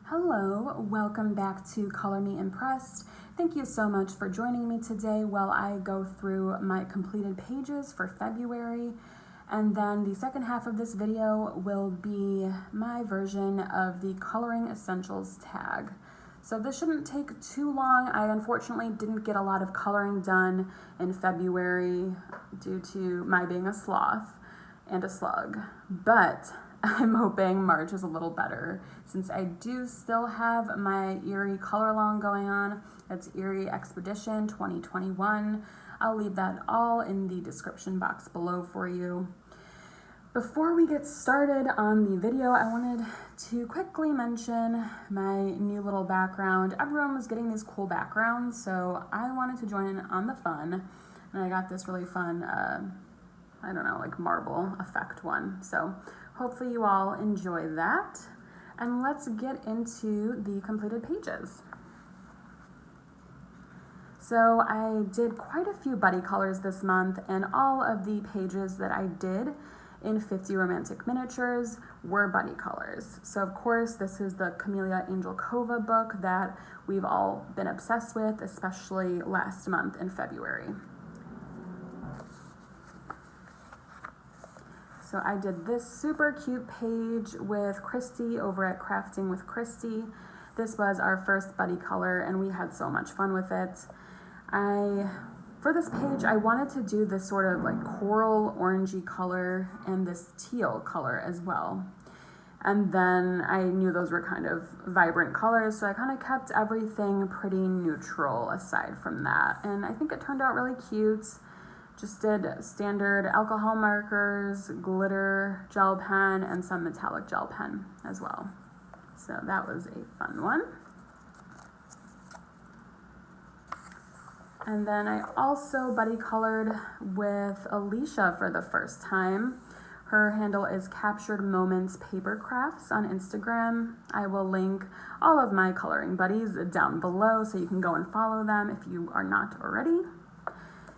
Hello, welcome back to Color Me Impressed. Thank you so much for joining me today while I go through my completed pages for February. And then the second half of this video will be my version of the Coloring Essentials tag. So this shouldn't take too long. I unfortunately didn't get a lot of coloring done in February due to my being a sloth and a slug, but I'm hoping March is a little better since I do still have my Erie Coloralong going on. It's Erie Expedition 2021. I'll leave that all in the description box below for you. Before we get started on the video, I wanted to quickly mention my new little background. Everyone was getting these cool backgrounds, so I wanted to join in on the fun, and I got this really fun, I don't know, like marble effect one. So hopefully you all enjoy that. And let's get into the completed pages. So I did quite a few buddy colors this month, and all of the pages that I did in 50 Romantic Miniatures were buddy colors. So of course, this is the Camellia Angel Cova book that we've all been obsessed with, especially last month in February. So I did this super cute page with Kristi over at Crafting with Kristi. This was our first buddy color and we had so much fun with it. For this page, I wanted to do this sort of like coral orangey color and this teal color as well. And then I knew those were kind of vibrant colors, so I kind of kept everything pretty neutral aside from that. And I think it turned out really cute. Just did standard alcohol markers, glitter gel pen, and some metallic gel pen as well. So that was a fun one. And then I also buddy colored with Alicia for the first time. Her handle is Captured Moments Paper Crafts on Instagram. I will link all of my coloring buddies down below so you can go and follow them if you are not already.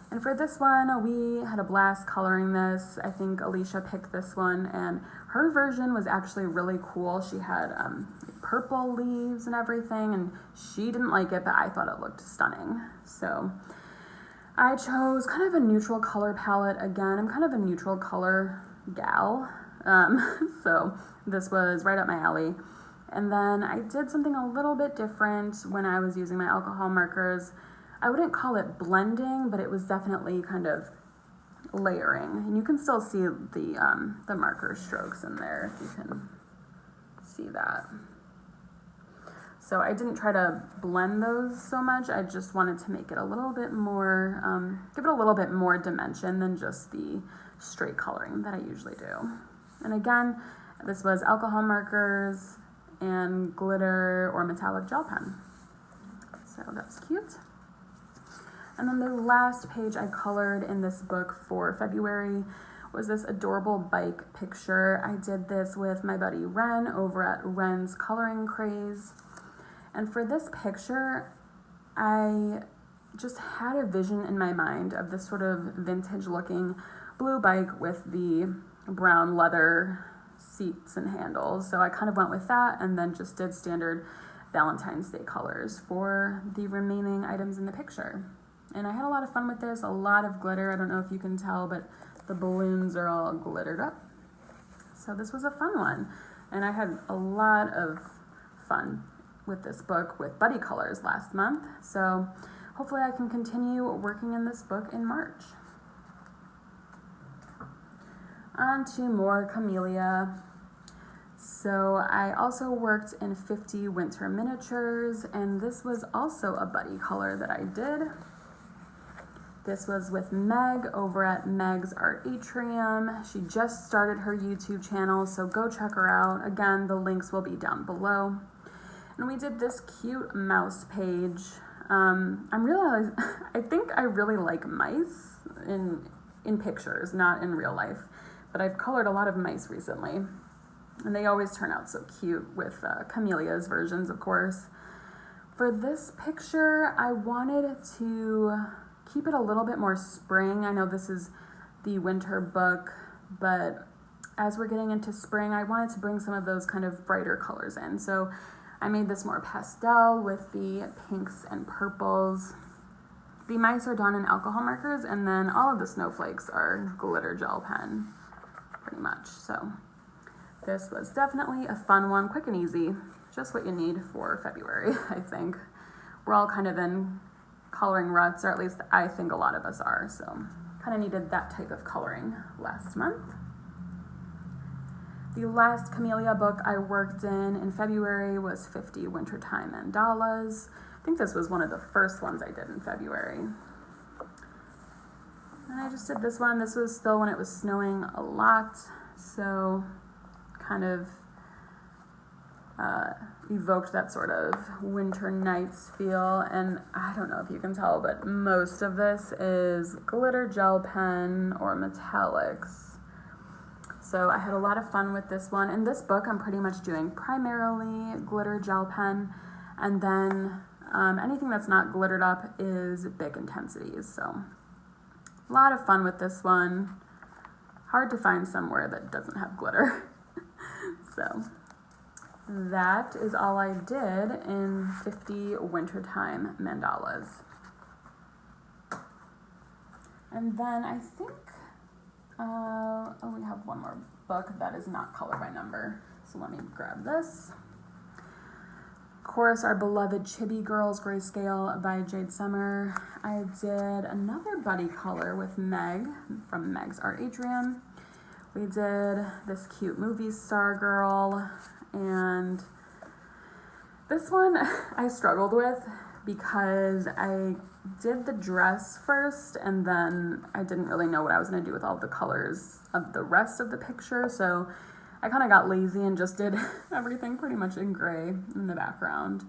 And for this one, we had a blast coloring this. I think Alicia picked this one, and her version was actually really cool. She had purple leaves and everything, and she didn't like it, but I thought it looked stunning. So I chose kind of a neutral color palette again. I'm kind of a neutral color gal, so this was right up my alley. And then I did something a little bit different when I was using my alcohol markers. I wouldn't call it blending, but it was definitely kind of layering. And you can still see the marker strokes in there, if you can see that. So I didn't try to blend those so much. I just wanted to make it a little bit more, give it a little bit more dimension than just the straight coloring that I usually do. And again, this was alcohol markers and glitter or metallic gel pen. So that's cute. And then the last page I colored in this book for February was this adorable bike picture. I did this with my buddy Wrenn over at Wrenn's Coloring Craze. And for this picture, I just had a vision in my mind of this sort of vintage looking blue bike with the brown leather seats and handles. So I kind of went with that and then just did standard Valentine's Day colors for the remaining items in the picture. And I had a lot of fun with this, a lot of glitter. I don't know if you can tell, but the balloons are all glittered up. So this was a fun one. And I had a lot of fun with this book with buddy colors last month. So hopefully I can continue working in this book in March. On to more Camellia. So I also worked in 50 Winter Miniatures, and this was also a buddy color that I did. This was with Meg over at Meg's Art Atrium. She just started her YouTube channel, so go check her out. Again, the links will be down below. And we did this cute mouse page. I think I really like mice in pictures, not in real life. But I've colored a lot of mice recently, and they always turn out so cute with Camellia's versions, of course. For this picture, I wanted to keep it a little bit more spring. I know this is the winter book, but as we're getting into spring, I wanted to bring some of those kind of brighter colors in. So I made this more pastel with the pinks and purples. The mice are done in alcohol markers, and then all of the snowflakes are glitter gel pen, pretty much. So this was definitely a fun one, quick and easy, just what you need for February, I think. We're all kind of in coloring ruts, or at least I think a lot of us are, so kind of needed that type of coloring last month. The last Camellia book I worked in February was 50 Wintertime Mandalas. I think this was one of the first ones I did in February. And I just did this one. This was still when it was snowing a lot, so kind of evoked that sort of winter nights feel. And I don't know if you can tell, but most of this is glitter gel pen or metallics. So I had a lot of fun with this one. In this book, I'm pretty much doing primarily glitter gel pen, and then anything that's not glittered up is big intensities. So a lot of fun with this one. Hard to find somewhere that doesn't have glitter. So that is all I did in 50 Wintertime Mandalas. And then I think, we have one more book that is not color by number. So let me grab this. Of course, our beloved Chibi Girls, Grayscale by Jade Summer. I did another buddy color with Meg from Meg's Art Atrium. We did this cute movie star girl, and this one I struggled with because I did the dress first and then I didn't really know what I was going to do with all the colors of the rest of the picture, so I kind of got lazy and just did everything pretty much in gray in the background,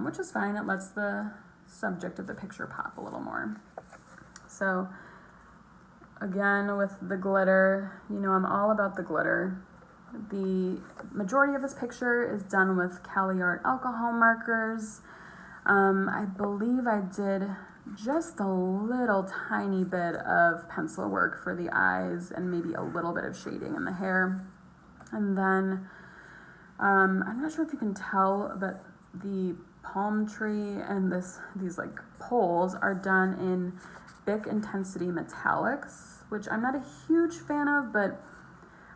which is fine. It lets the subject of the picture pop a little more. So again, with the glitter, you know I'm all about the glitter. The majority of this picture is done with Calliard alcohol markers. I believe I did just a little tiny bit of pencil work for the eyes and maybe a little bit of shading in the hair. And then, I'm not sure if you can tell, but the palm tree and these like poles are done in big intensity metallics, which I'm not a huge fan of, but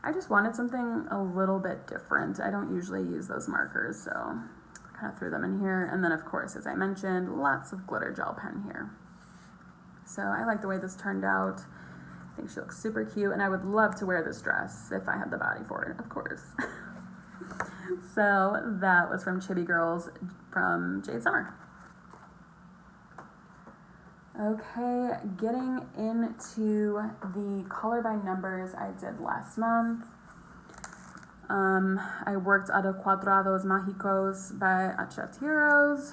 I just wanted something a little bit different. I don't usually use those markers, so I kind of threw them in here. And then, of course, as I mentioned, lots of glitter gel pen here. So I like the way this turned out. I think she looks super cute, and I would love to wear this dress if I had the body for it, of course. So that was from Chibi Girls from Jade Summer. Okay, getting into the color by numbers I did last month. I worked out of Cuadrados Mágicos by Achateros,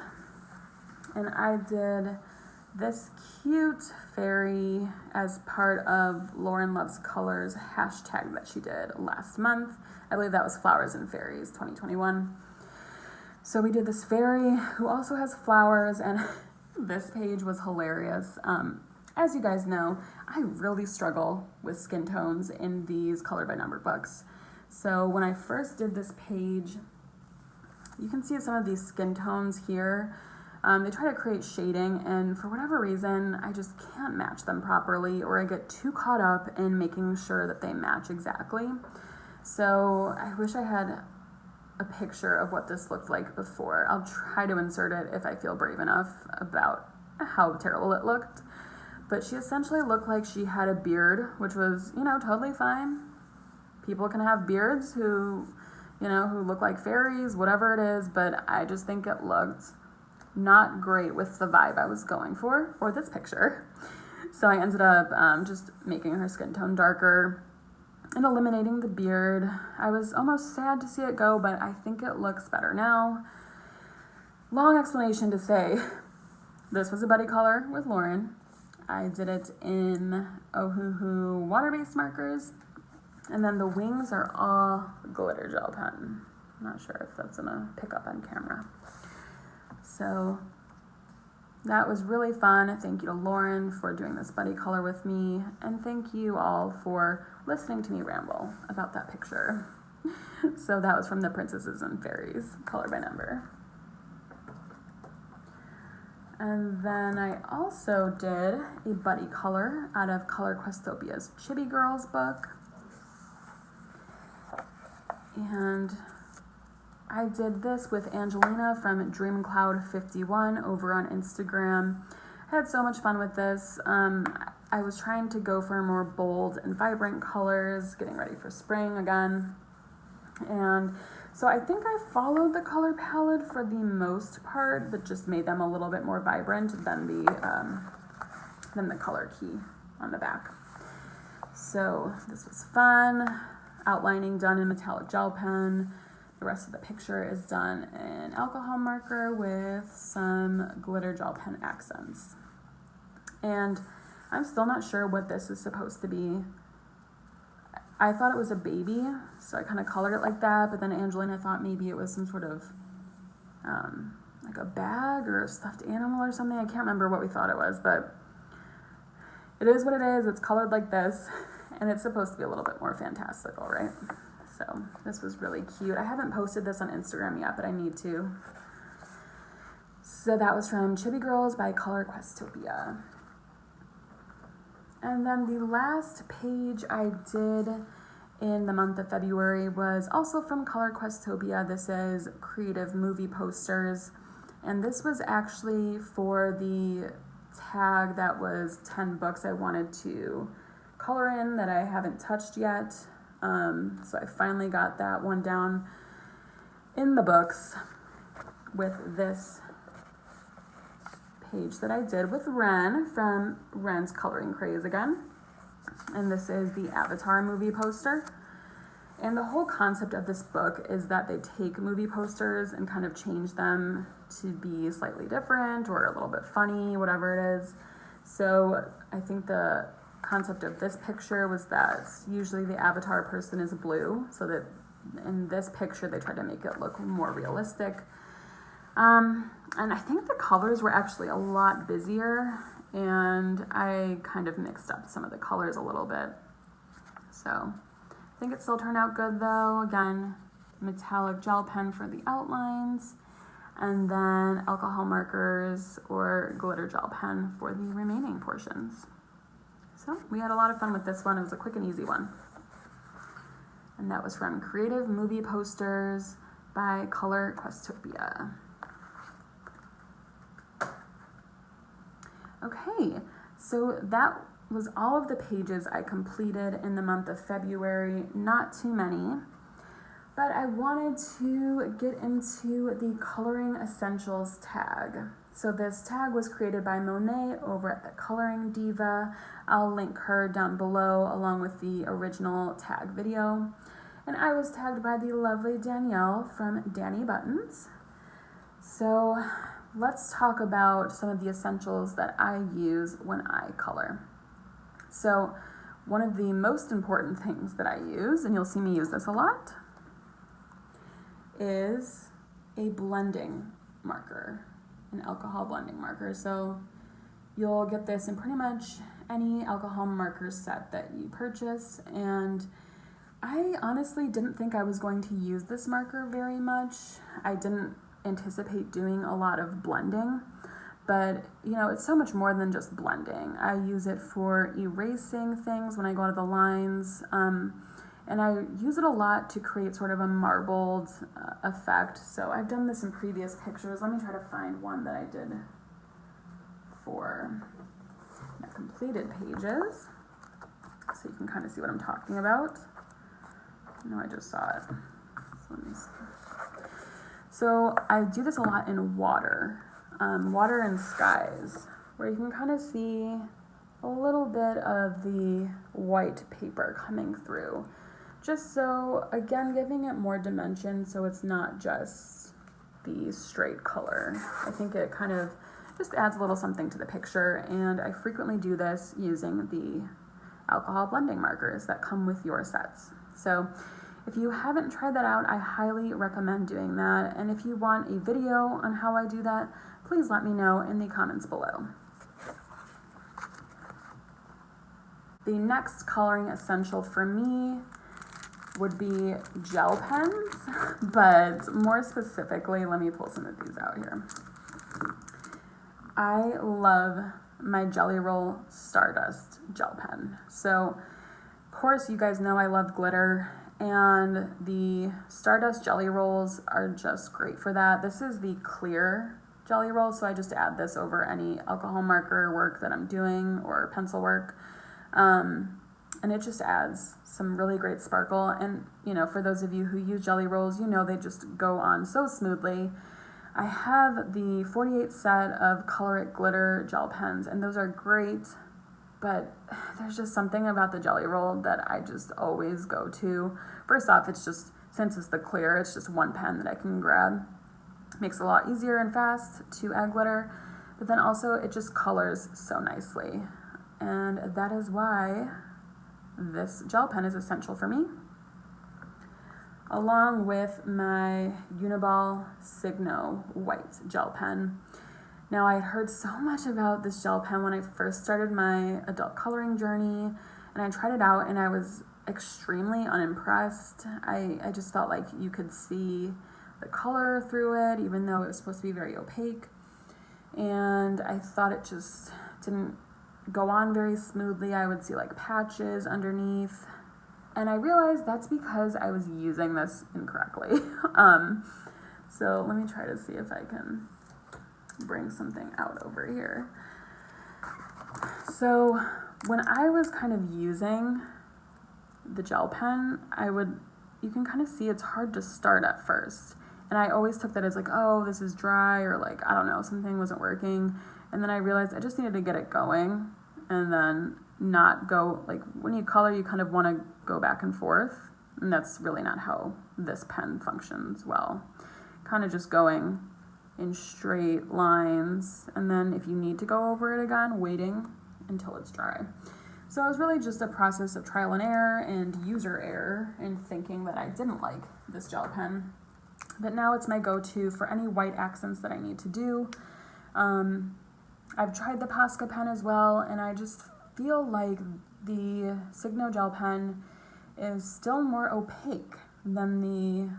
and I did this cute fairy as part of Lauren Loves Colors hashtag that she did last month. I believe that was Flowers and Fairies 2021. So we did this fairy who also has flowers, and this page was hilarious. As you guys know, I really struggle with skin tones in these color by number books. So when I first did this page, you can see some of these skin tones here. They try to create shading, and for whatever reason, I just can't match them properly, or I get too caught up in making sure that they match exactly. So I wish I had a picture of what this looked like before. I'll try to insert it if I feel brave enough about how terrible it looked. But she essentially looked like she had a beard, which was, totally fine. People can have beards who look like fairies, whatever it is, but I just think it looked not great with the vibe I was going for this picture. So I ended up just making her skin tone darker and eliminating the beard. I was almost sad to see it go, but I think it looks better now. Long explanation to say, this was a buddy color with Lauren. I did it in Ohuhu water-based markers, and then the wings are all glitter gel pen. I'm not sure if that's gonna pick up on camera. So that was really fun. Thank you to Lauren for doing this buddy color with me, and thank you all for listening to me ramble about that picture. So that was from the Princesses and Fairies color by number. And then I also did a buddy color out of Color Questopia's Chibi Girls book. And I did this with Angelina from DreamCloud51 over on Instagram. I had so much fun with this. I was trying to go for more bold and vibrant colors, getting ready for spring again. And so I think I followed the color palette for the most part, but just made them a little bit more vibrant than the color key on the back. So this was fun. Outlining done in metallic gel pen. The rest of the picture is done in alcohol marker with some glitter gel pen accents. And I'm still not sure what this is supposed to be. I thought it was a baby, so I kind of colored it like that, but then Angelina thought maybe it was some sort of like a bag or a stuffed animal or something. I can't remember what we thought it was, but it is what it is. It's colored like this, and it's supposed to be a little bit more fantastical, right? So this was really cute. I haven't posted this on Instagram yet, but I need to. So that was from Chibi Girls by Color Questopia. And then the last page I did in the month of February was also from Color Questopia. This is Creative Movie Posters. And this was actually for the tag that was 10 books I wanted to color in that I haven't touched yet. So I finally got that one down in the books with this page that I did with Wrenn from Wrenn's Coloring Craze again. And this is the Avatar movie poster. And the whole concept of this book is that they take movie posters and kind of change them to be slightly different or a little bit funny, whatever it is. So I think the concept of this picture was that usually the avatar person is blue, so that in this picture they tried to make it look more realistic. And I think the colors were actually a lot busier, and I kind of mixed up some of the colors a little bit. So I think it still turned out good though. Again, metallic gel pen for the outlines, and then alcohol markers or glitter gel pen for the remaining portions. So we had a lot of fun with this one. It was a quick and easy one. And that was from Creative Movie Posters by Color Questopia. Okay, so that was all of the pages I completed in the month of February. Not too many, but I wanted to get into the Coloring Essentials tag. So this tag was created by Monai over at the Coloring Diva. I'll link her down below along with the original tag video. And I was tagged by the lovely Danielle from Dani Buttons. So let's talk about some of the essentials that I use when I color. So one of the most important things that I use, and you'll see me use this a lot, is a blending marker, an alcohol blending marker. So you'll get this in pretty much any alcohol marker set that you purchase, and I honestly didn't think I was going to use this marker very much. I didn't anticipate doing a lot of blending, but you know, it's so much more than just blending. I use it for erasing things when I go to the lines, and I use it a lot to create sort of a marbled effect. So I've done this in previous pictures. Let me try to find one that I did for the completed pages so you can kind of see what I'm talking about. No, I just saw it. So let me see. So I do this a lot in water and skies, where you can kind of see a little bit of the white paper coming through. Just so, again, giving it more dimension so it's not just the straight color. I think it kind of just adds a little something to the picture, and I frequently do this using the alcohol blending markers that come with your sets. So if you haven't tried that out, I highly recommend doing that. And if you want a video on how I do that, please let me know in the comments below. The next coloring essential for me would be gel pens, but more specifically, let me pull some of these out here. I love my Jelly Roll Stardust gel pen. So, of course, you guys know I love glitter, and the Stardust Jelly Rolls are just great for that. This is the clear Jelly Roll, so I just add this over any alcohol marker work that I'm doing or pencil work. And it just adds some really great sparkle. And, you know, for those of you who use Jelly Rolls, you know they just go on so smoothly. I have the 48 set of Color It Glitter gel pens, and those are great, but there's just something about the Jelly Roll that I just always go to. First off, it's just, since it's the clear, it's just one pen that I can grab. Makes it a lot easier and fast to add glitter, but then also it just colors so nicely. And that is why this gel pen is essential for me, along with my Uniball Signo white gel pen. Now, I had heard so much about this gel pen when I first started my adult coloring journey, and I tried it out and I was extremely unimpressed. I just felt like you could see the color through it, even though it was supposed to be very opaque. And I thought it just didn't go on very smoothly. I would see like patches underneath. And I realized that's because I was using this incorrectly. So let me try to see if I can bring something out over here. So when I was kind of using the gel pen, you can kind of see it's hard to start at first. And I always took that as like, oh, this is dry, or like, I don't know, something wasn't working. And then I realized I just needed to get it going and then not go, like when you color, you kind of want to go back and forth. And that's really not how this pen functions well. Kind of just going in straight lines. And then if you need to go over it again, waiting until it's dry. So it was really just a process of trial and error and user error and thinking that I didn't like this gel pen. But now it's my go-to for any white accents that I need to do. I've tried the Posca pen as well, and I just feel like the Signo gel pen is still more opaque than the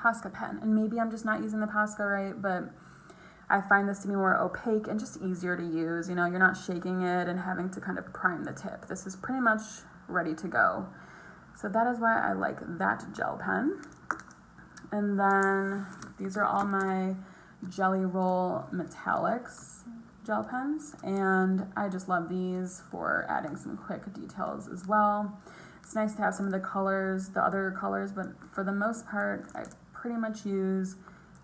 Posca pen. And maybe I'm just not using the Posca right, but I find this to be more opaque and just easier to use. You know, you're not shaking it and having to kind of prime the tip. This is pretty much ready to go. So that is why I like that gel pen. And then these are all my Jelly Roll Metallics gel pens, and I just love these for adding some quick details as well. It's nice to have some of the colors, the other colors, but for the most part, I pretty much use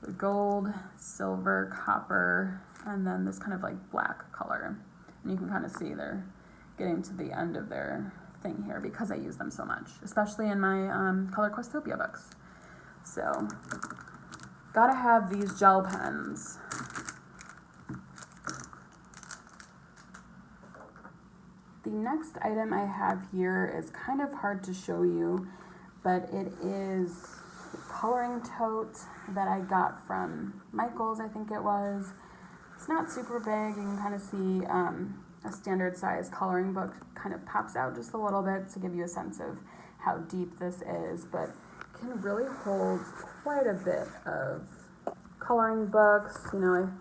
the gold, silver, copper, and then this kind of like black color. And you can kind of see they're getting to the end of their thing here because I use them so much, especially in my Color Questopia books. So, gotta have these gel pens. The next item I have here is kind of hard to show you, but it is a coloring tote that I got from Michael's, I think it was. It's not super big. You can kind of see a standard size coloring book kind of pops out just a little bit to give you a sense of how deep this is, but can really hold quite a bit of coloring books. You know,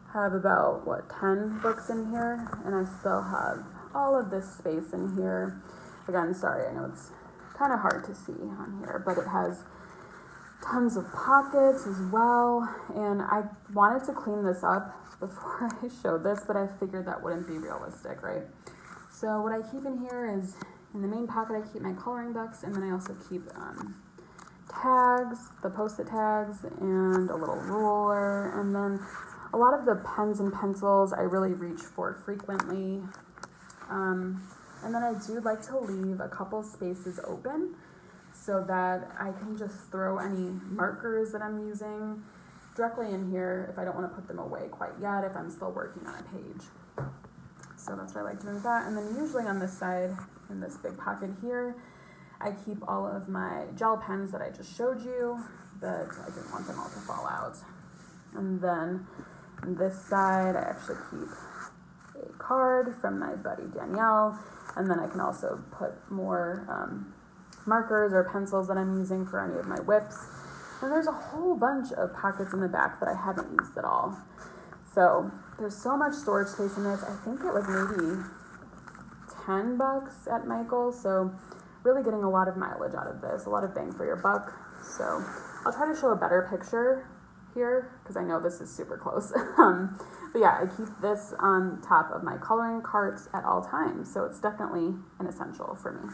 I have about 10 books in here, and I still have all of this space in here. Again, sorry, I know it's kind of hard to see on here, but it has tons of pockets as well. And I wanted to clean this up before I showed this, but I figured that wouldn't be realistic, right? So what I keep in here is, in the main pocket, I keep my coloring books, and then I also keep tags, the Post-it tags, and a little ruler. And then a lot of the pens and pencils I really reach for frequently. And then I do like to leave a couple spaces open so that I can just throw any markers that I'm using directly in here if I don't want to put them away quite yet, if I'm still working on a page. So that's what I like doing with that. And then usually on this side, in this big pocket here, I keep all of my gel pens that I just showed you, but I didn't want them all to fall out. And then on this side, I actually keep a card from my buddy Danielle, and then I can also put more markers or pencils that I'm using for any of my whips. And there's a whole bunch of pockets in the back that I haven't used at all. So there's so much storage space in this. I think it was maybe $10 at Michael's. So really getting a lot of mileage out of this, a lot of bang for your buck. So I'll try to show a better picture here because I know this is super close. But yeah, I keep this on top of my coloring cart at all times. So it's definitely an essential for me.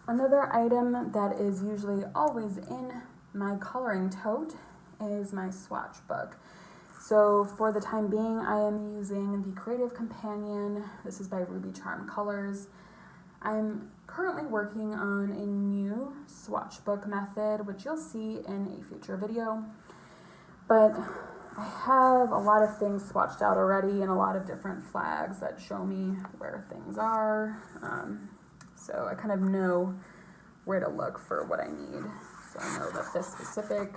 Another item that is usually always in my coloring tote is my swatch book. So for the time being, I am using the Creative Companion. This is by Ruby Charm Colors. I'm currently working on a new swatch book method, which you'll see in a future video. But I have a lot of things swatched out already and a lot of different flags that show me where things are. So I kind of know where to look for what I need. So I know that this specific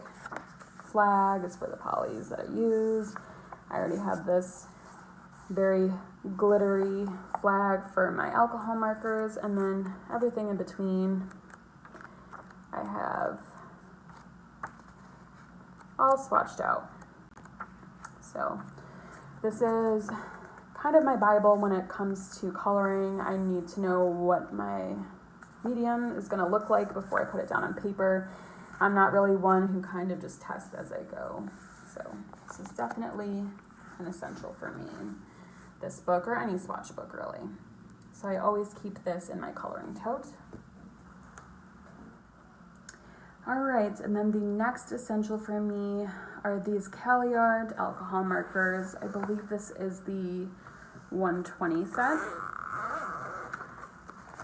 flag is for the polys that I use. I already have this very glittery flag for my alcohol markers, and then everything in between I have all swatched out. So this is kind of my Bible when it comes to coloring. I need to know what my medium is going to look like before I put it down on paper. I'm not really one who kind of just tests as I go. So this is definitely an essential for me, this book or any swatch book really. So I always keep this in my coloring tote. All right, and then the next essential for me are these Calliard alcohol markers. I believe this is the 120 set.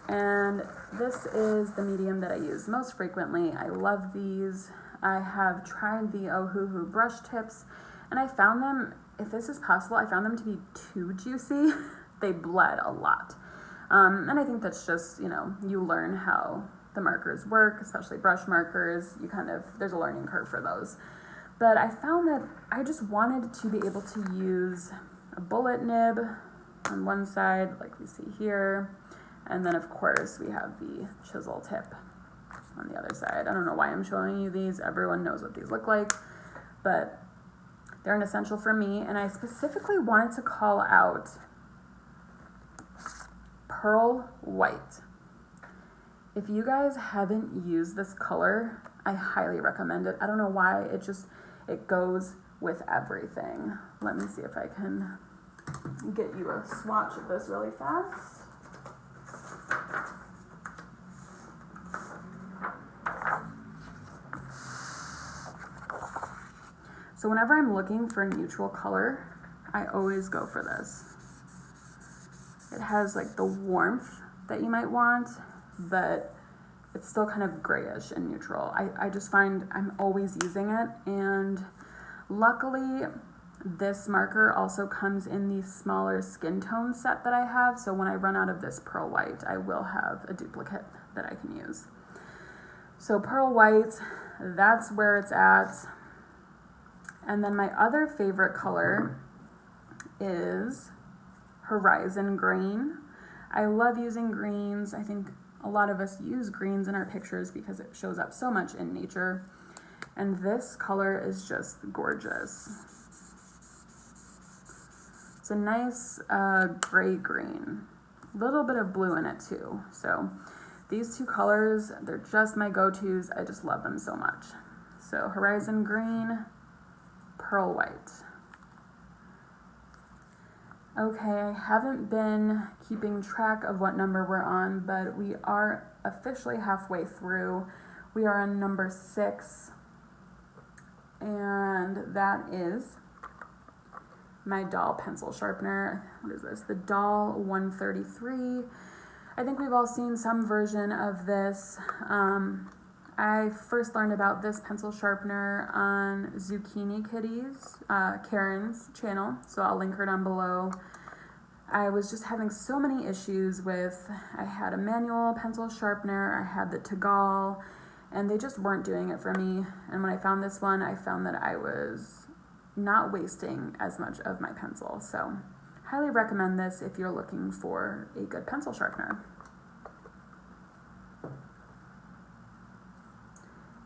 And this is the medium that I use most frequently. I love these. I have tried the Ohuhu brush tips, and I found them, if this is possible, I found them to be too juicy. They bled a lot. And I think that's just, you learn how the markers work, especially brush markers. There's a learning curve for those. But I found that I just wanted to be able to use a bullet nib on one side, like we see here. And then, of course, we have the chisel tip on the other side. I don't know why I'm showing you these. Everyone knows what these look like. But they're an essential for me. And I specifically wanted to call out Pearl White. If you guys haven't used this color, I highly recommend it. I don't know why. It goes with everything. Let me see if I can get you a swatch of this really fast. So whenever I'm looking for a neutral color, I always go for this. It has like the warmth that you might want, but it's still kind of grayish and neutral. I just find I'm always using it, and luckily this marker also comes in the smaller skin tone set that I have, so when I run out of this Pearl White, I will have a duplicate that I can use. So Pearl White, that's where it's at. And then my other favorite color is Horizon Green. I love using greens. I think a lot of us use greens in our pictures because it shows up so much in nature. And this color is just gorgeous. It's a nice gray green, a little bit of blue in it too. So these two colors, they're just my go-tos. I just love them so much. So Horizon Green, Pearl White. Okay, I haven't been keeping track of what number we're on, but we are officially halfway through. We are on number 6, and that is my doll pencil sharpener. What is this? The Doll 133. I think we've all seen some version of this. I first learned about this pencil sharpener on ZucchiniKitty's, Karen's channel, so I'll link her down below. I was just having so many issues with, I had a manual pencil sharpener, I had the Tagal, and they just weren't doing it for me. And when I found this one, I found that I was not wasting as much of my pencil. So highly recommend this if you're looking for a good pencil sharpener.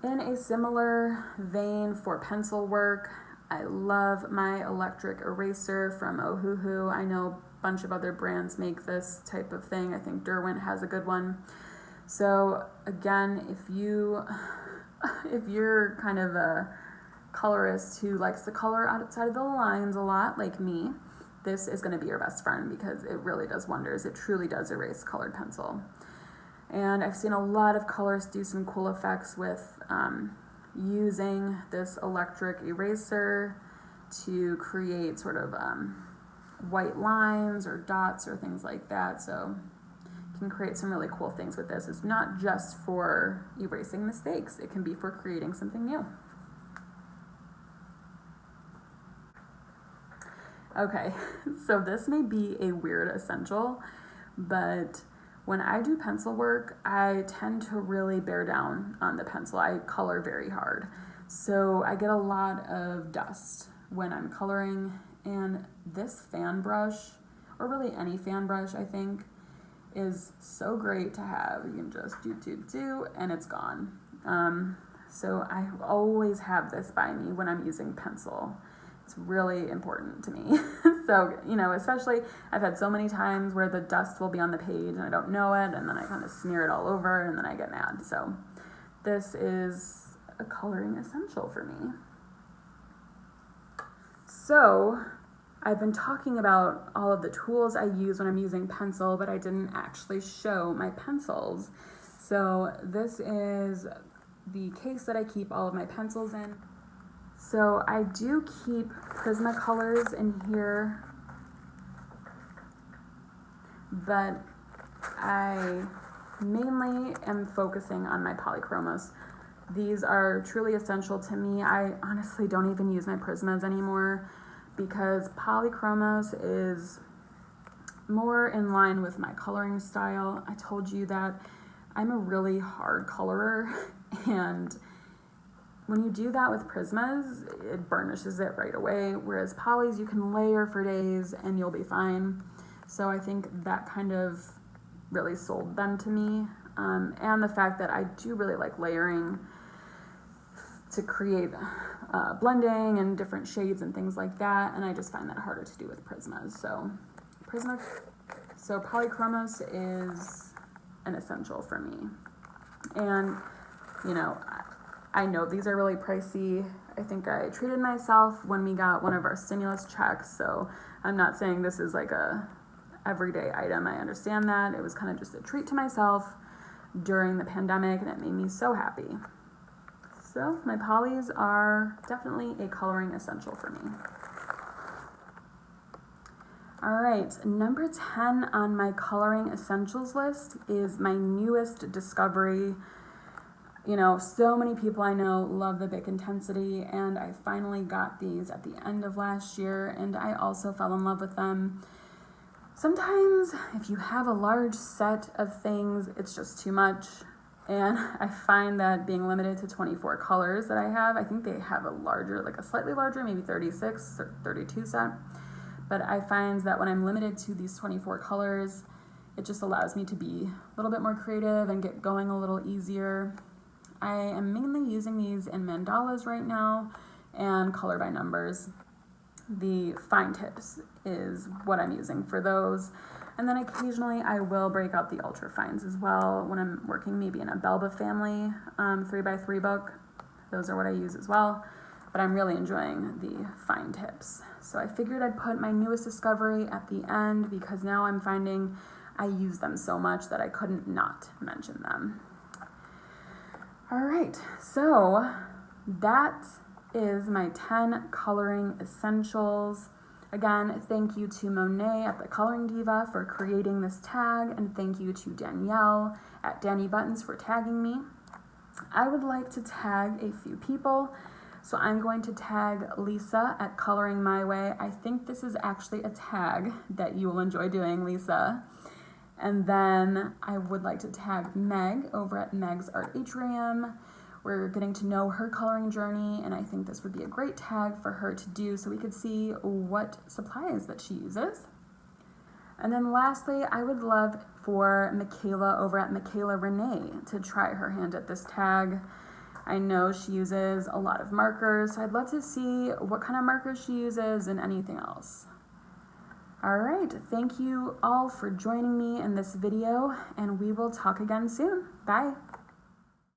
In a similar vein for pencil work, I love my electric eraser from Ohuhu. I know a bunch of other brands make this type of thing. I think Derwent has a good one. So again, if you're kind of a colorist who likes to color outside of the lines a lot, like me, this is going to be your best friend because it really does wonders. It truly does erase colored pencil. And I've seen a lot of colorists do some cool effects with using this electric eraser to create sort of white lines or dots or things like that. So you can create some really cool things with this. It's not just for erasing mistakes. It can be for creating something new. Okay, so this may be a weird essential, but when I do pencil work, I tend to really bear down on the pencil. I color very hard. So I get a lot of dust when I'm coloring, and this fan brush, or really any fan brush, I think, is so great to have. You can just do, and it's gone. So I always have this by me when I'm using pencil. It's really important to me. So, especially I've had so many times where the dust will be on the page and I don't know it, and then I kind of smear it all over and then I get mad. So this is a coloring essential for me. So I've been talking about all of the tools I use when I'm using pencil, but I didn't actually show my pencils. So this is the case that I keep all of my pencils in. So I do keep Prismacolors in here, but I mainly am focusing on my Polychromos. These are truly essential to me. I honestly don't even use my Prismas anymore because Polychromos is more in line with my coloring style. I told you that I'm a really hard colorer, and when you do that with Prismas, it burnishes it right away, whereas polys you can layer for days and you'll be fine. So I think that kind of really sold them to me. And the fact that I do really like layering to create blending and different shades and things like that, and I just find that harder to do with Prismas. So Polychromos is an essential for me. And I know these are really pricey. I think I treated myself when we got one of our stimulus checks, so I'm not saying this is like a everyday item. I understand that. It was kind of just a treat to myself during the pandemic, and it made me so happy. So my polys are definitely a coloring essential for me. All right, number 10 on my coloring essentials list is my newest discovery. So many people I know love the Bic Intensity, and I finally got these at the end of last year, and I also fell in love with them. Sometimes if you have a large set of things, it's just too much, and I find that being limited to 24 colors that I have, I think they have a slightly larger, maybe 36 or 32 set, but I find that when I'm limited to these 24 colors, it just allows me to be a little bit more creative and get going a little easier. I am mainly using these in mandalas right now and color by numbers. The fine tips is what I'm using for those. And then occasionally I will break out the ultra fines as well when I'm working maybe in a Belba family 3x3 book. Those are what I use as well. But I'm really enjoying the fine tips. So I figured I'd put my newest discovery at the end because now I'm finding I use them so much that I couldn't not mention them. All right, so that is my 10 coloring essentials. Again, thank you to Monai at the Coloring Diva for creating this tag, and thank you to Danielle at Dani Buttons for tagging me. I would like to tag a few people, so I'm going to tag Lisa at Coloring My Way. I think this is actually a tag that you will enjoy doing, Lisa. And then I would like to tag Meg over at Meg's Art Atrium. We're getting to know her coloring journey, and I think this would be a great tag for her to do so we could see what supplies that she uses. And then lastly, I would love for Michaela over at Michaela Renee to try her hand at this tag. I know she uses a lot of markers, so I'd love to see what kind of markers she uses and anything else. All right, thank you all for joining me in this video, and we will talk again soon. Bye.